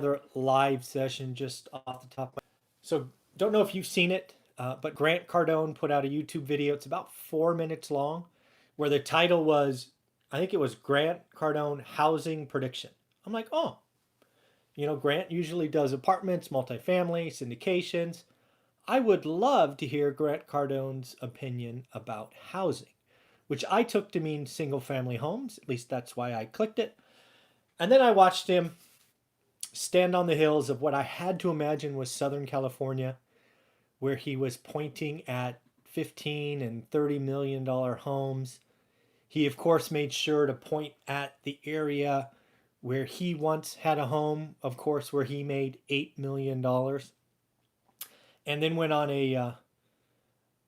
Another live session just off the top of my. So don't know if you've seen it, but Grant Cardone put out a YouTube video. It's about 4 minutes long, where the title was, I think it was Grant Cardone Housing Prediction. I'm like, oh, Grant usually does apartments, multifamily, syndications. I would love to hear Grant Cardone's opinion about housing, which I took to mean single family homes. At least that's why I clicked it. And then I watched him stand on the hills of what I had to imagine was Southern California, where he was pointing at 15 and $30 million homes. He, of course, made sure to point at the area where he once had a home, of course, where he made $8 million, and then went on a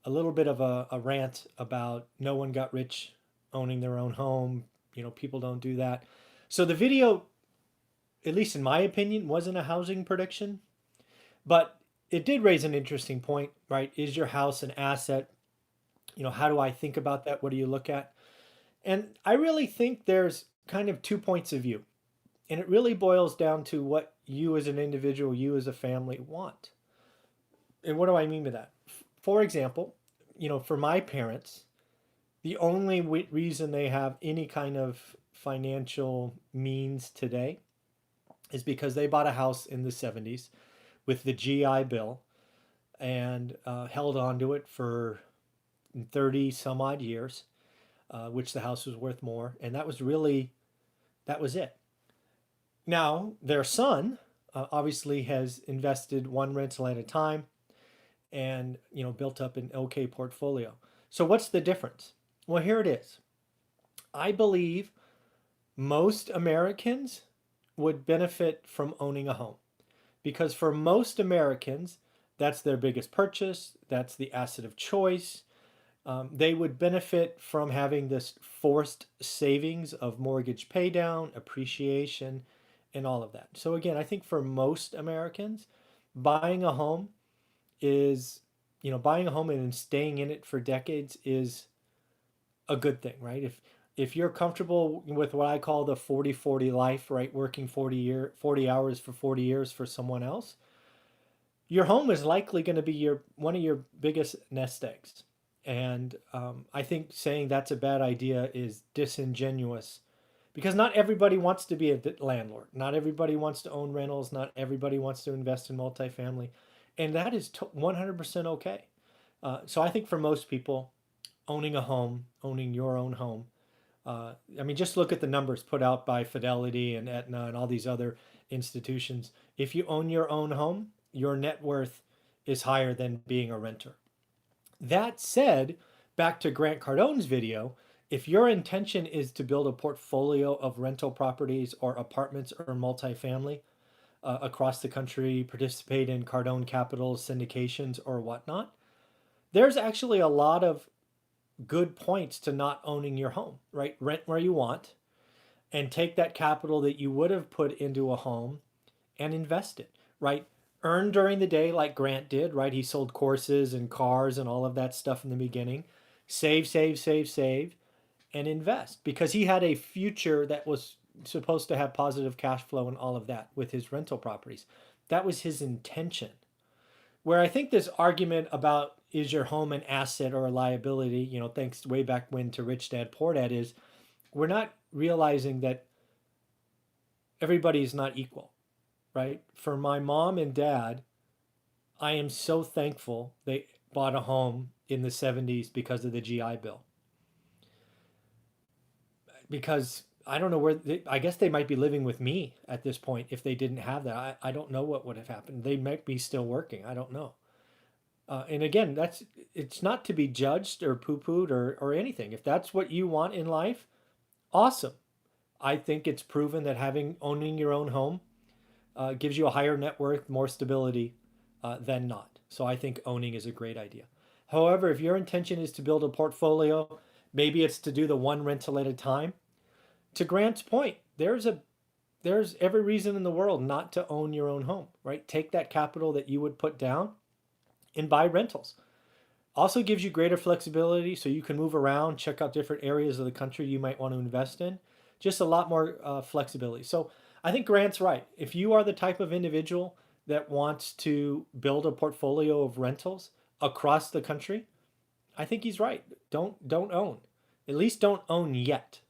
little bit of a rant about no one got rich owning their own home. People don't do that. So the video, at least in my opinion, wasn't a housing prediction, but it did raise an interesting point, right? Is your house an asset? How do I think about that? What do you look at? And I really think there's kind of 2 points of view. And it really boils down to what you as an individual, you as a family want. And what do I mean by that? For example, for my parents, the only reason they have any kind of financial means today is because they bought a house in the 70s with the GI Bill and held on to it for 30 some odd years, which the house was worth more. And that was it. Now, their son obviously has invested one rental at a time and, built up an okay portfolio. So what's the difference? Well, here it is. I believe most Americans would benefit from owning a home because for most Americans, that's their biggest purchase. That's the asset of choice. They would benefit from having this forced savings of mortgage paydown, appreciation, and all of that. So again, I think for most Americans, buying a home is, buying a home and then staying in it for decades is a good thing, right? If you're comfortable with what I call the 40-40 life, right, working 40 hours for 40 years for someone else, your home is likely going to be one of your biggest nest eggs. And I think saying that's a bad idea is disingenuous because not everybody wants to be a landlord. Not everybody wants to own rentals. Not everybody wants to invest in multifamily. And that is 100% okay. So I think for most people, owning a home, owning your own home, just look at the numbers put out by Fidelity and Aetna and all these other institutions. If you own your own home, your net worth is higher than being a renter. That said, back to Grant Cardone's video, if your intention is to build a portfolio of rental properties or apartments or multifamily across the country, participate in Cardone Capital syndications or whatnot, there's actually a lot of good points to not owning your home, right? Rent where you want and take that capital that you would have put into a home and invest it, right? Earn during the day like Grant did, right? He sold courses and cars and all of that stuff in the beginning. Save, save, save, save, and invest because he had a future that was supposed to have positive cash flow and all of that with his rental properties. That was his intention. Where I think this argument about is your home an asset or a liability, thanks way back when to Rich Dad Poor Dad, is we're not realizing that everybody is not equal, right? For my mom and dad, I am so thankful they bought a home in the 70s because of the GI Bill. Because I don't know I guess they might be living with me at this point if they didn't have that. I don't know what would have happened. They might be still working. I don't know. And again, it's not to be judged or poo-pooed or anything. If that's what you want in life, awesome. I think it's proven that owning your own home gives you a higher net worth, more stability than not. So I think owning is a great idea. However, if your intention is to build a portfolio, maybe it's to do the one rental at a time. To Grant's point, there's every reason in the world not to own your own home, right? Take that capital that you would put down and buy rentals. Also gives you greater flexibility so you can move around, check out different areas of the country you might want to invest in. Just a lot more flexibility. So I think Grant's right. If you are the type of individual that wants to build a portfolio of rentals across the country, I think he's right. Don't own. At least don't own yet.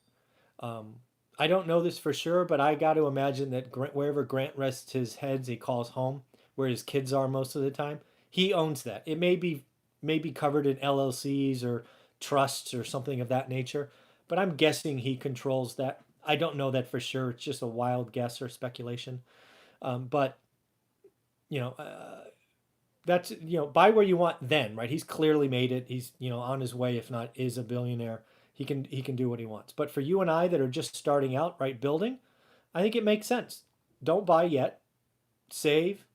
Um, I don't know this for sure, but I got to imagine that wherever Grant rests his heads, he calls home, where his kids are most of the time. He owns that. It may be covered in LLCs or trusts or something of that nature, but I'm guessing he controls that. I don't know that for sure. It's just a wild guess or speculation. But you know, that's buy where you want then, right? He's clearly made it. He's on his way, if not is a billionaire. He can do what he wants. But for you and I that are just starting out, right, building, I think it makes sense. Don't buy yet. Save,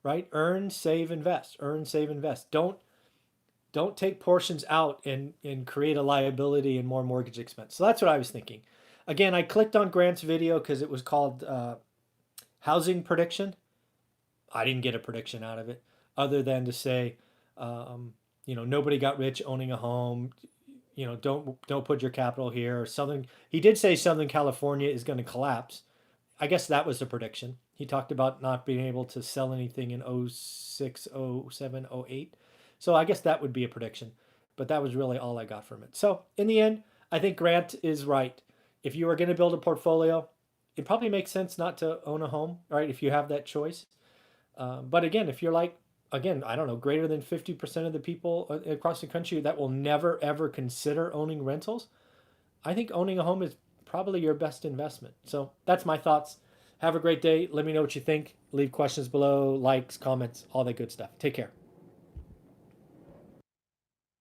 right? Earn, save, invest. Earn, save, invest. Don't take portions out and create a liability and more mortgage expense. So that's what I was thinking. Again, I clicked on Grant's video because it was called housing prediction. I didn't get a prediction out of it other than to say, nobody got rich owning a home. Don't put your capital here or something. He did say Southern California is going to collapse. I guess that was the prediction. He talked about not being able to sell anything in '06, '07, '08. So I guess that would be a prediction. But that was really all I got from it. So in the end, I think Grant is right. If you are going to build a portfolio, it probably makes sense not to own a home, right? If you have that choice. But again, if you're like, again, I don't know, greater than 50% of the people across the country that will never ever consider owning rentals, I think owning a home is probably your best investment. So that's my thoughts. Have a great day. Let me know what you think. Leave questions below, likes, comments, all that good stuff. Take care.